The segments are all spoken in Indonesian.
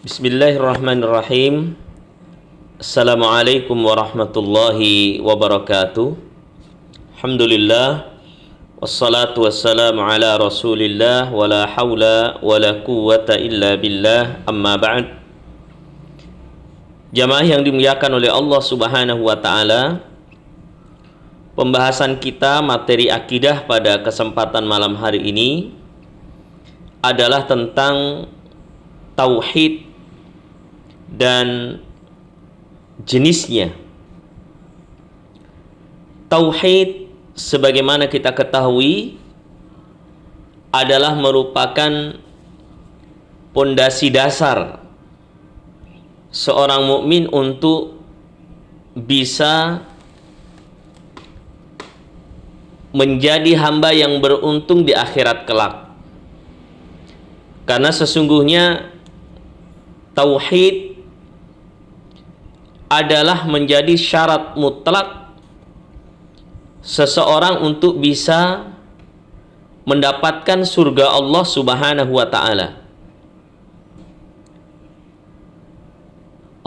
Bismillahirrahmanirrahim. Assalamualaikum warahmatullahi wabarakatuh. Alhamdulillah. Wassalatu wassalamu ala rasulillah. Wala hawla wala quwwata illa billah. Amma ba'd. Jamaah yang dimuliakan oleh Allah subhanahu wa ta'ala, pembahasan kita materi akidah pada kesempatan malam hari ini adalah tentang tauhid dan jenisnya. Tauhid sebagaimana kita ketahui adalah merupakan pondasi dasar seorang mukmin untuk bisa menjadi hamba yang beruntung di akhirat kelak. Karena sesungguhnya tauhid adalah menjadi syarat mutlak seseorang untuk bisa mendapatkan surga Allah subhanahu wa ta'ala.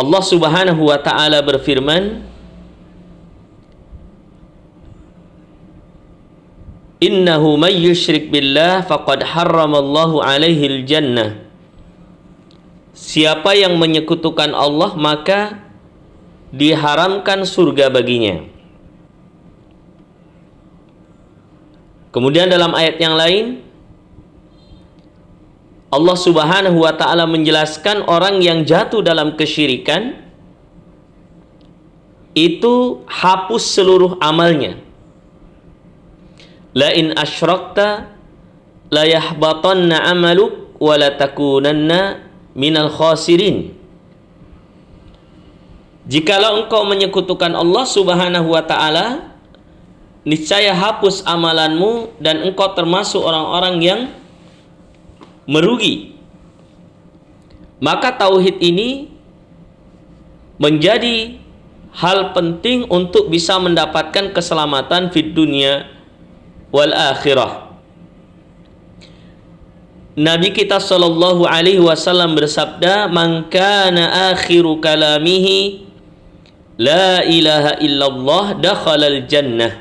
Allah subhanahu wa ta'ala berfirman, innahu may yushrik billah faqad harramallahu alaihil jannah. Siapa yang menyekutukan Allah maka diharamkan surga baginya. Kemudian dalam ayat yang lain Allah subhanahu wa ta'ala menjelaskan orang yang jatuh dalam kesyirikan itu hapus seluruh amalnya. La in asyrakta la yahbatanna amaluk wa la takunanna minal khasirin. Jikalau engkau menyekutukan Allah subhanahu wa ta'ala, niscaya hapus amalanmu dan engkau termasuk orang-orang yang merugi. Maka tauhid ini menjadi hal penting untuk bisa mendapatkan keselamatan fid dunya wal akhirah. Nabi kita sallallahu alaihi wasallam bersabda, "Man kana akhiru kalamihi la ilaha illallah dakhalal jannah."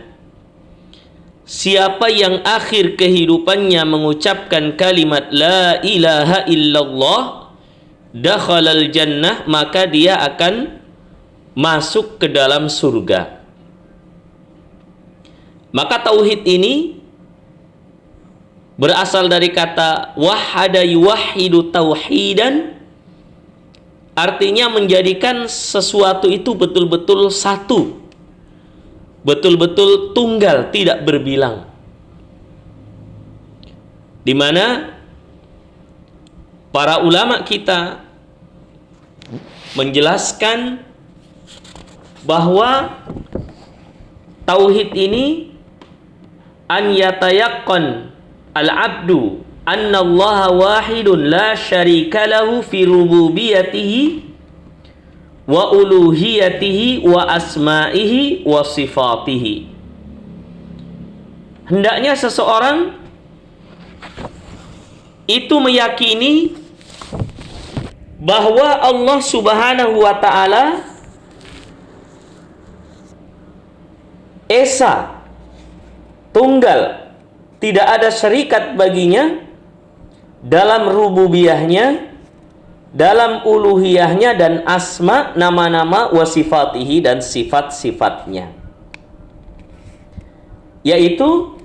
Siapa yang akhir kehidupannya mengucapkan kalimat la ilaha illallah dakhalal jannah, maka dia akan masuk ke dalam surga. Maka tauhid ini berasal dari kata wahada yuwahhidu tauhidan, artinya menjadikan sesuatu itu betul-betul satu, betul-betul tunggal, tidak berbilang. Di mana para ulama kita menjelaskan bahwa tauhid ini an yatayaqqan al-abdu anna Allah wahidun la syarika lahu fi rububiyatihi wa uluhiyatihi wa asma'ihi wa sifatihi. Hendaknya seseorang itu meyakini bahwa Allah subhanahu wa ta'ala esa, tunggal, tidak ada syarikat baginya dalam rububiyahnya, dalam uluhiyahnya, dan asma, nama-nama, wasifatihi, dan sifat-sifatnya. Yaitu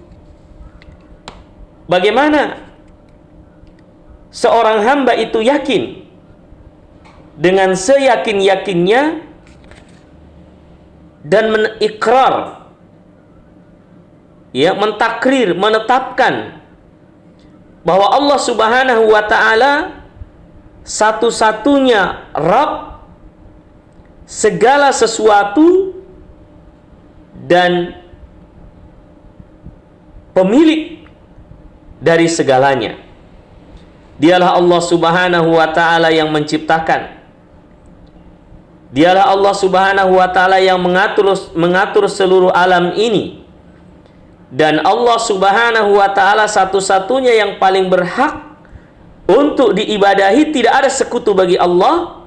bagaimana seorang hamba itu yakin dengan seyakin-yakinnya dan mengikrar, mentakrir, menetapkan bahwa Allah subhanahu wa ta'ala satu-satunya Rabb segala sesuatu dan pemilik dari segalanya. Dialah Allah subhanahu wa ta'ala yang menciptakan. Dialah Allah subhanahu wa ta'ala yang mengatur seluruh alam ini. Dan Allah subhanahu wa ta'ala satu-satunya yang paling berhak untuk diibadahi, tidak ada sekutu bagi Allah,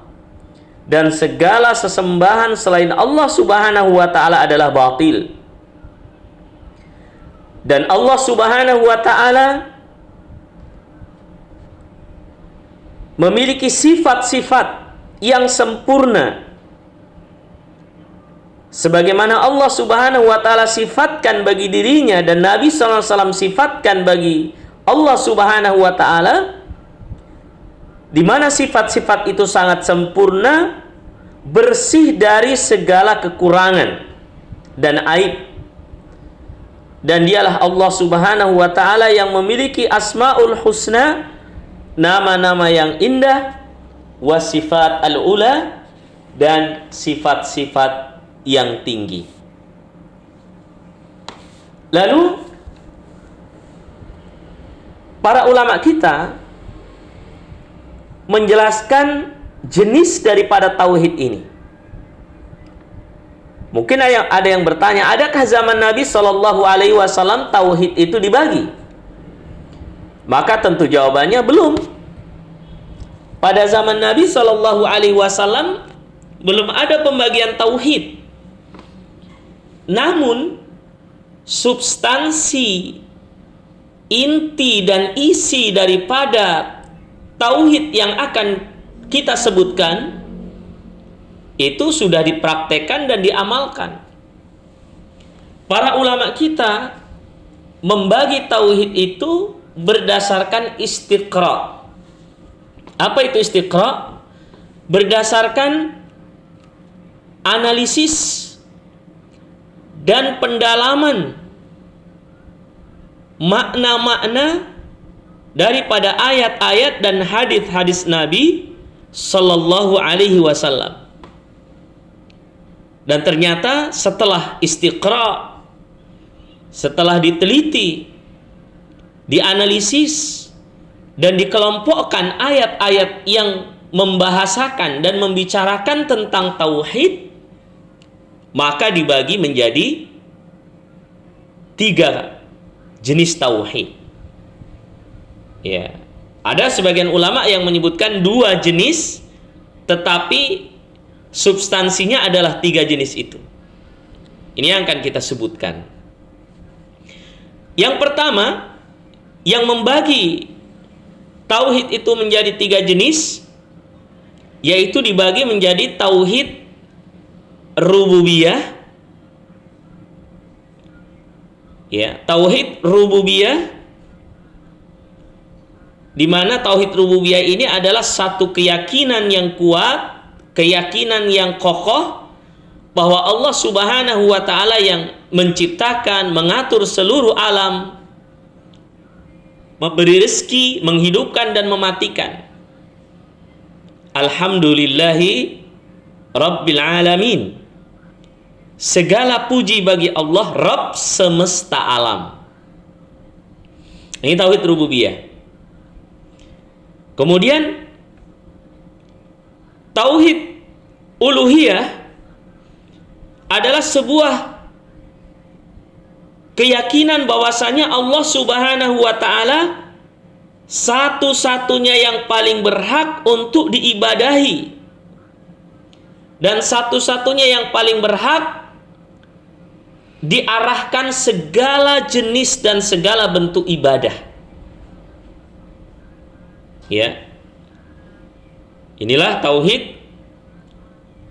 dan segala sesembahan selain Allah Subhanahu wa ta'ala adalah batil. Dan Allah Subhanahu wa ta'ala memiliki sifat-sifat yang sempurna, sebagaimana Allah Subhanahu wa ta'ala sifatkan bagi dirinya dan Nabi SAW sifatkan bagi Allah Subhanahu wa ta'ala, di mana sifat-sifat itu sangat sempurna, bersih dari segala kekurangan dan aib. Dan dialah Allah Subhanahu wa ta'ala yang memiliki asmaul husna, nama-nama yang indah, wasifat al-ula, dan sifat-sifat yang tinggi. Lalu para ulama kita menjelaskan jenis daripada tauhid ini. Mungkin ada yang bertanya, adakah zaman Nabi Shallallahu Alaihi Wasallam tauhid itu dibagi? Maka tentu jawabannya belum. Pada zaman Nabi Shallallahu Alaihi Wasallam belum ada pembagian tauhid. Namun substansi, inti dan isi daripada tauhid yang akan kita sebutkan itu sudah dipraktekkan dan diamalkan. Para ulama kita membagi tauhid itu berdasarkan istiqra. Apa itu istiqra? Berdasarkan analisis dan pendalaman makna-makna daripada ayat-ayat dan hadis-hadis Nabi Sallallahu Alaihi Wasallam. Dan ternyata setelah istiqra, setelah diteliti, dianalisis, dan dikelompokkan ayat-ayat yang membahasakan dan membicarakan tentang tauhid, maka dibagi menjadi 3 jenis tauhid. Ya, ada sebagian ulama yang menyebutkan 2 jenis, tetapi substansinya adalah 3 jenis itu. Ini yang akan kita sebutkan. Yang pertama, yang membagi tauhid itu menjadi 3 jenis, yaitu dibagi menjadi tauhid rububiyah. Ya, tauhid rububiyah, di mana tauhid rububiyah ini adalah satu keyakinan yang kuat, keyakinan yang kokoh bahwa Allah Subhanahu wa ta'ala yang menciptakan, mengatur seluruh alam, memberi rezeki, menghidupkan dan mematikan. Alhamdulillahi Rabbil Alamin. Segala puji bagi Allah, Rabb semesta alam. Ini tauhid rububiyah. Kemudian tauhid uluhiyah adalah sebuah keyakinan bahwasanya Allah Subhanahu wa ta'ala satu-satunya yang paling berhak untuk diibadahi, dan satu-satunya yang paling berhak diarahkan segala jenis dan segala bentuk ibadah. Ya, inilah tauhid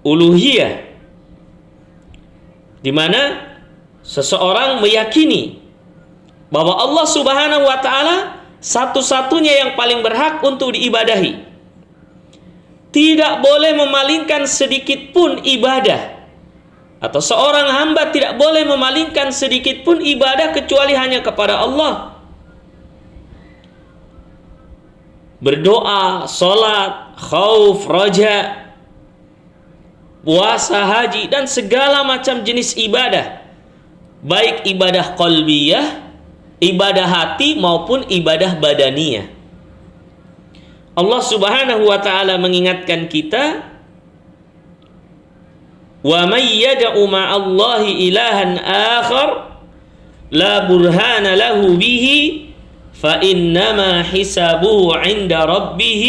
uluhiyah, di mana seseorang meyakini bahwa Allah Subhanahu wa ta'ala satu-satunya yang paling berhak untuk diibadahi. Tidak boleh memalingkan sedikit pun ibadah, atau seorang hamba tidak boleh memalingkan sedikit pun ibadah kecuali hanya kepada Allah. Berdoa, sholat, khauf, raja, puasa, haji, dan segala macam jenis ibadah, baik ibadah qalbiyah, ibadah hati maupun ibadah badaniyah. Allah Subhanahu wa ta'ala mengingatkan kita, wa may yad'u ma'allahi ilahan akhar la burhana lahu bihi fa innama hisabuhu 'inda rabbih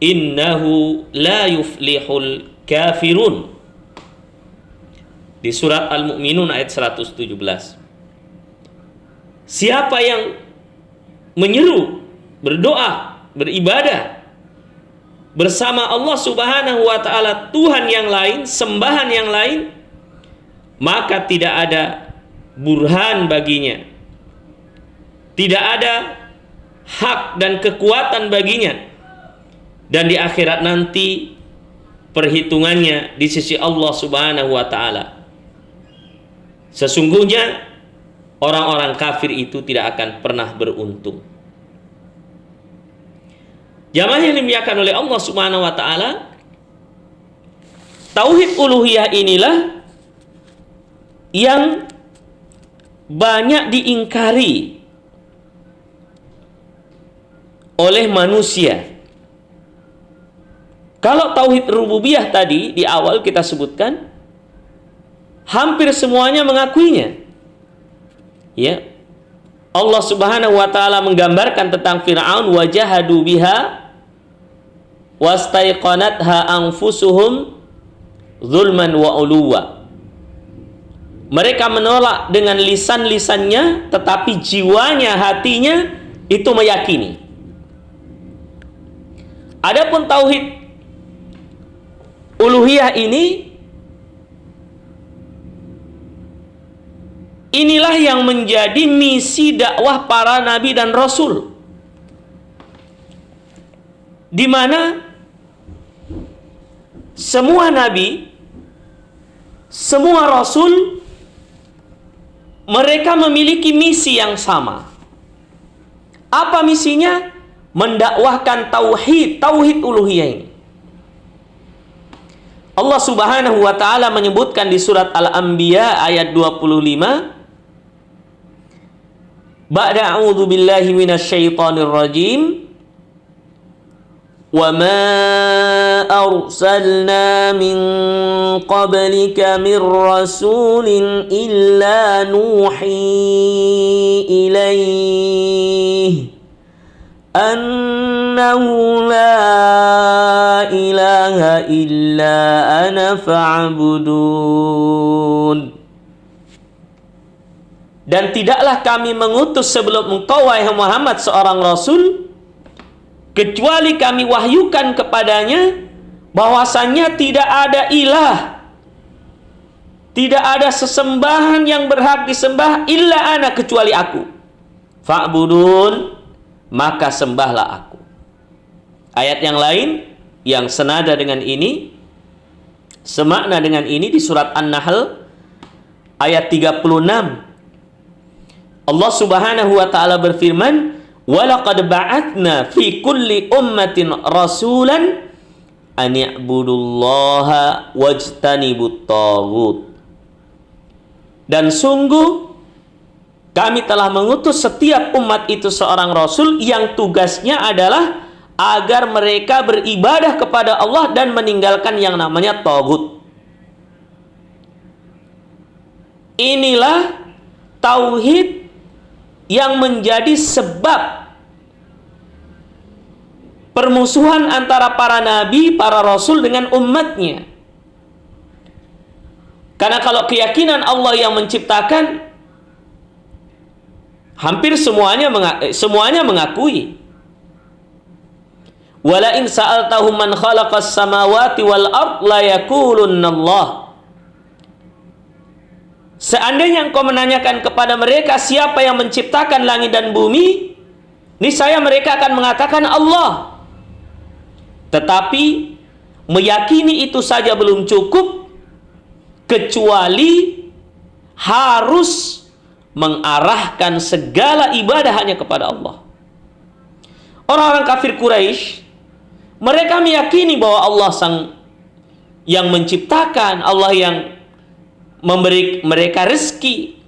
innahu la yuflihul kafirun. Di surat Al-Mu'minun ayat 117. Siapa yang menyeru, berdoa, beribadah bersama Allah Subhanahu wa taala, Tuhan yang lain, sembahan yang lain, maka tidak ada burhan baginya, tidak ada hak dan kekuatan baginya, dan di akhirat nanti perhitungannya di sisi Allah Subhanahu wa taala. Sesungguhnya orang-orang kafir itu tidak akan pernah beruntung. Jamaah yang dimuliakan oleh Allah Subhanahu wa taala, tauhid uluhiyah inilah yang banyak diingkari oleh manusia. Kalau tauhid rububiyah tadi di awal kita sebutkan, hampir semuanya mengakuinya. Ya. Allah Subhanahu wa taala menggambarkan tentang Fir'aun, wajahadu biha wastaiqanatha anfusuhum zulman wa uluwa. Mereka menolak dengan lisan-lisannya, tetapi jiwanya, hatinya itu meyakini. Adapun tauhid uluhiyah inilah yang menjadi misi dakwah para nabi dan rasul, di mana semua nabi, semua rasul, mereka memiliki misi yang sama. Apa misinya? Mendakwahkan tauhid uluhiyah ini. Allah Subhanahu wa taala menyebutkan di surat Al-Anbiya ayat 25, ba'da a'udzu billahi minasyaitonir rajim, wa ma arsalna min qablika mir rasulin illa nuhi ilaihi annahu la ilaha illa ana fa'budun. Dan tidaklah kami mengutus sebelum engkau, wahai Muhammad, seorang rasul, kecuali kami wahyukan kepadanya bahwasannya tidak ada ilah, tidak ada sesembahan yang berhak disembah illa ana, kecuali aku. Fa'budun, maka sembahlah aku. Ayat yang lain yang senada dengan ini, semakna dengan ini, di surat An-Nahl ayat 36. Allah Subhanahu wa taala berfirman, "Wa laqad ba'atsna fi kulli ummatin rasulan an i'budullaha wajtanibut taghut." Dan sungguh kami telah mengutus setiap umat itu seorang rasul yang tugasnya adalah agar mereka beribadah kepada Allah dan meninggalkan yang namanya taghut. Inilah tauhid yang menjadi sebab permusuhan antara para nabi, para rasul dengan umatnya. Karena kalau keyakinan Allah yang menciptakan, hampir semuanya mengakui. Wala in sa'altahum man khalaqas samawati wal ard la yaqulunna Allah. Seandainya engkau menanyakan kepada mereka siapa yang menciptakan langit dan bumi, niscaya mereka akan mengatakan Allah. Tetapi meyakini itu saja belum cukup, kecuali harus mengarahkan segala ibadah hanya kepada Allah. Orang-orang kafir Quraisy, mereka meyakini bahwa Allah sang yang menciptakan, Allah yang memberi mereka rezeki.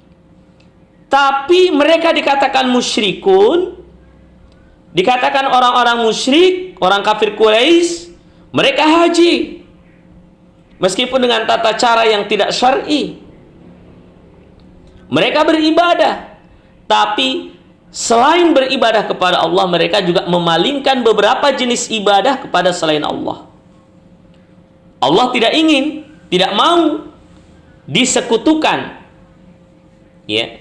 Tapi mereka dikatakan musyrikun, dikatakan orang-orang musyrik, orang kafir Quraisy, mereka haji meskipun dengan tata cara yang tidak syar'i. Mereka beribadah, tapi selain beribadah kepada Allah, mereka juga memalingkan beberapa jenis ibadah kepada selain Allah. Allah tidak ingin, tidak mau disekutukan. Ya.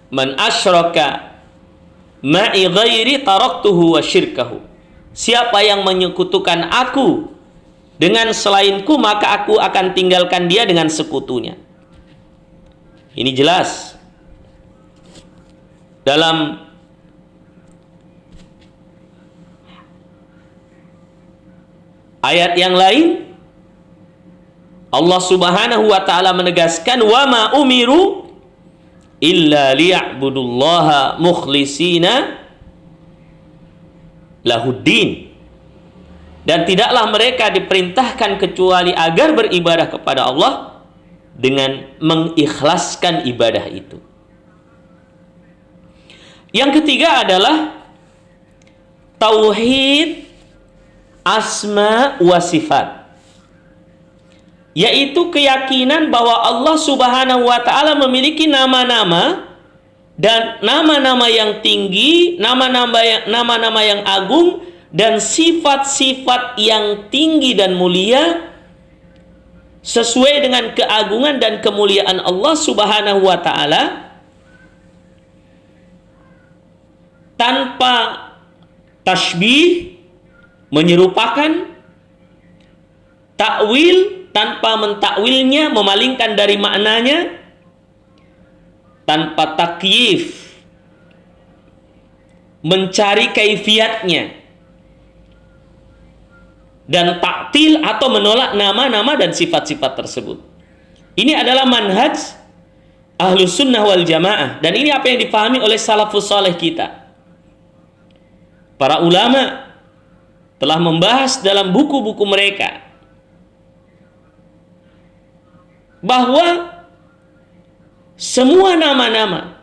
Man asyraka ma'i ghairi taraktuhu wa syirkahu. Siapa yang menyekutukan aku dengan selainku, maka aku akan tinggalkan dia dengan sekutunya. Ini jelas. Dalam ayat yang lain, Allah Subhanahu wa taala menegaskan, wa ma umiru illa liya'budullaha mukhlishina lahuddin. Dan tidaklah mereka diperintahkan kecuali agar beribadah kepada Allah dengan mengikhlaskan ibadah itu. Yang ketiga adalah tauhid asma wa sifat, yaitu keyakinan bahwa Allah Subhanahu wa taala memiliki nama-nama, dan nama-nama yang tinggi, nama-nama yang agung, dan sifat-sifat yang tinggi dan mulia sesuai dengan keagungan dan kemuliaan Allah Subhanahu wa taala, tanpa tasbih, menyerupakan, takwil, tanpa mentakwilnya, memalingkan dari maknanya, tanpa takyif, mencari kaifiatnya, dan taktil atau menolak nama-nama dan sifat-sifat tersebut. Ini adalah manhaj Ahlus Sunnah wal Jamaah, dan ini apa yang dipahami oleh salafus saleh kita. Para ulama telah membahas dalam buku-buku mereka bahwa semua nama-nama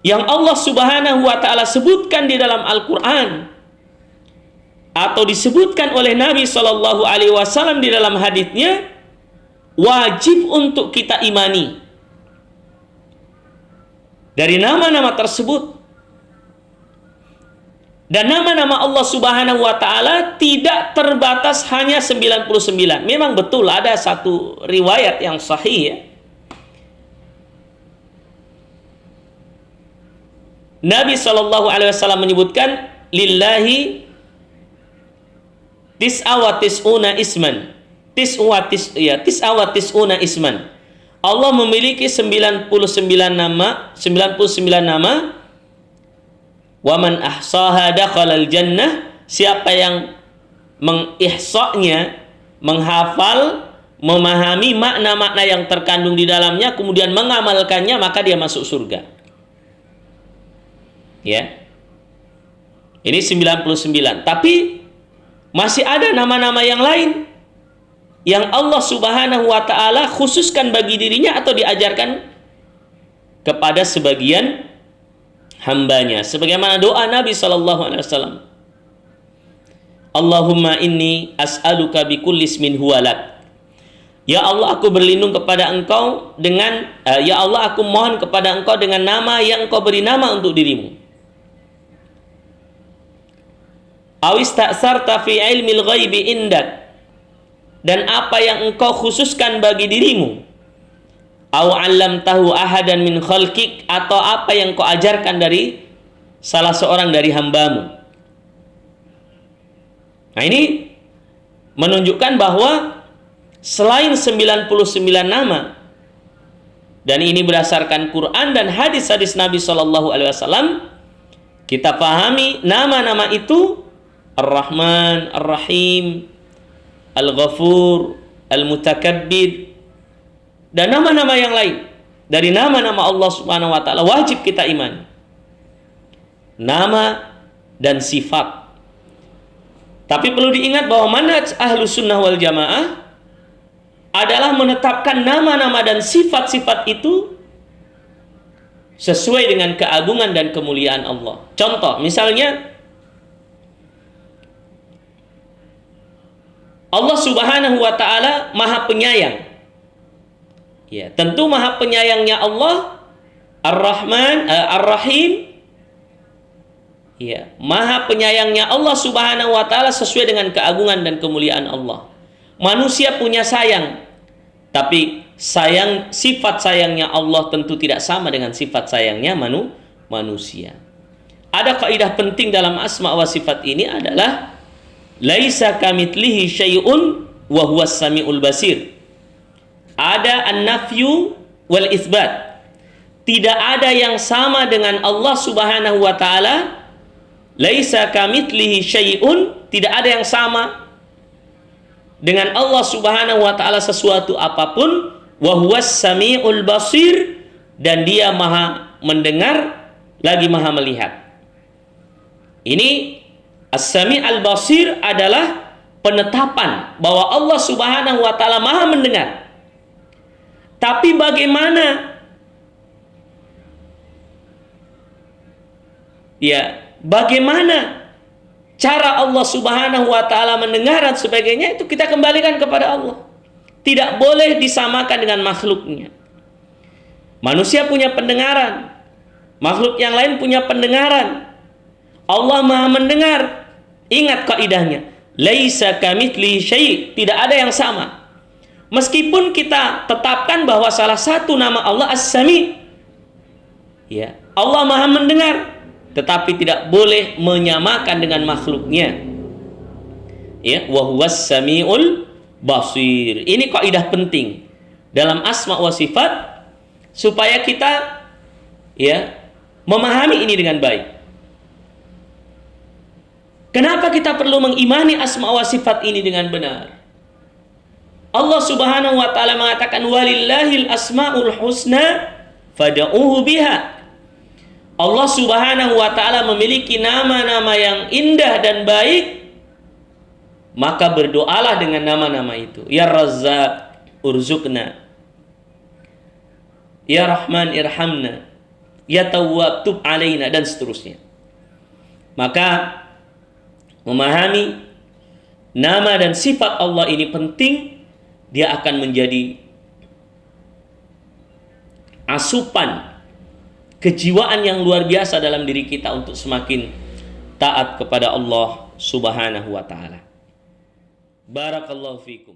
yang Allah Subhanahu wa taala sebutkan di dalam Al-Qur'an atau disebutkan oleh Nabi Shallallahu alaihi wasallam di dalam haditsnya, wajib untuk kita imani. Dari nama-nama tersebut, dan nama-nama Allah Subhanahu wa taala tidak terbatas hanya 99. Memang betul ada satu riwayat yang sahih, ya. Nabi Shallallahu alaihi wasallam menyebutkan, lillahi tis'a wa tis'una isman. Tis'a wa tis'una isman. Allah memiliki 99 nama. Wa man ahsaha dakhalal jannah. Siapa yang mengihsa'nya, menghafal, memahami makna-makna yang terkandung di dalamnya, kemudian mengamalkannya, maka dia masuk surga. Ya. Ini 99. Tapi masih ada nama-nama yang lain yang Allah Subhanahu wa taala khususkan bagi dirinya atau diajarkan kepada sebagian hambanya, sebagaimana doa Nabi Sallallahu Alaihi Wasallam, Allahumma inni as'aluka bikulli ismin huwalak. Ya Allah, aku berlindung kepada Engkau dengan ya Allah, aku mohon kepada Engkau dengan nama yang Engkau beri nama untuk dirimu. Awis ta'sarta fi ilmil ghaibi indak, dan apa yang Engkau khususkan bagi dirimu. Au 'allamtahu ahadan min khalqik, atau apa yang Kau ajarkan dari salah seorang dari hambamu. Nah, ini menunjukkan bahwa selain 99 nama, dan ini berdasarkan Quran dan hadis-hadis Nabi Shallallahu Alaihi Wasallam, kita pahami nama-nama itu Ar-Rahman, Ar-Rahim, Al-Ghafur, Al-Mutakabbir, dan nama-nama yang lain dari nama-nama Allah Subhanahu wa taala wajib kita imani. Nama dan sifat. Tapi perlu diingat bahwa manhaj Ahlus Sunnah wal Jamaah adalah menetapkan nama-nama dan sifat-sifat itu sesuai dengan keagungan dan kemuliaan Allah. Contoh, misalnya Allah Subhanahu wa taala Maha Penyayang. Ya, tentu Maha Penyayangnya Allah Ar-Rahman, Ar-Rahim Ya, maha penyayangnya Allah Subhanahu wa taala sesuai dengan keagungan dan kemuliaan Allah. Manusia punya sayang, tapi sifat sayangnya Allah tentu tidak sama dengan sifat sayangnya manusia. Ada kaidah penting dalam asma wa sifat ini adalah laisa kamitslihi syai'un wa huwas samiul basir. Ada an-nafyu wal itsbat. Tidak ada yang sama dengan Allah Subhanahu wa taala. Laisa kamitslihi syai'un, tidak ada yang sama dengan Allah Subhanahu wa taala sesuatu apapun, wa huwas samiul basir, dan dia maha mendengar lagi maha melihat. Ini as-sami' al-basir adalah penetapan bahwa Allah Subhanahu wa taala maha mendengar. Tapi bagaimana cara Allah Subhanahu wa taala mendengar dan sebagainya, itu kita kembalikan kepada Allah. Tidak boleh disamakan dengan makhluknya. Manusia punya pendengaran, makhluk yang lain punya pendengaran. Allah maha mendengar. Ingat kaidahnya, laisa kamitslihi syai', tidak ada yang sama. Meskipun kita tetapkan bahwa salah satu nama Allah As-Sami', ya, Allah maha mendengar, tetapi tidak boleh menyamakan dengan makhluknya. Ya, wa huwas samiul basir. Ini kaidah penting dalam asma wa sifat supaya kita memahami ini dengan baik. Kenapa kita perlu mengimani asma wa sifat ini dengan benar? Allah Subhanahu wa taala mengatakan walillahil asmaul husna fad'uuhu biha. Allah Subhanahu wa taala memiliki nama-nama yang indah dan baik, maka berdoalah dengan nama-nama itu. Ya Razzaq urzuqna, Ya Rahman irhamna, Ya Tawwab tub alaina, dan seterusnya. Maka memahami nama dan sifat Allah ini penting. Dia akan menjadi asupan kejiwaan yang luar biasa dalam diri kita untuk semakin taat kepada Allah Subhanahu wa taala. Barakallahu fikum.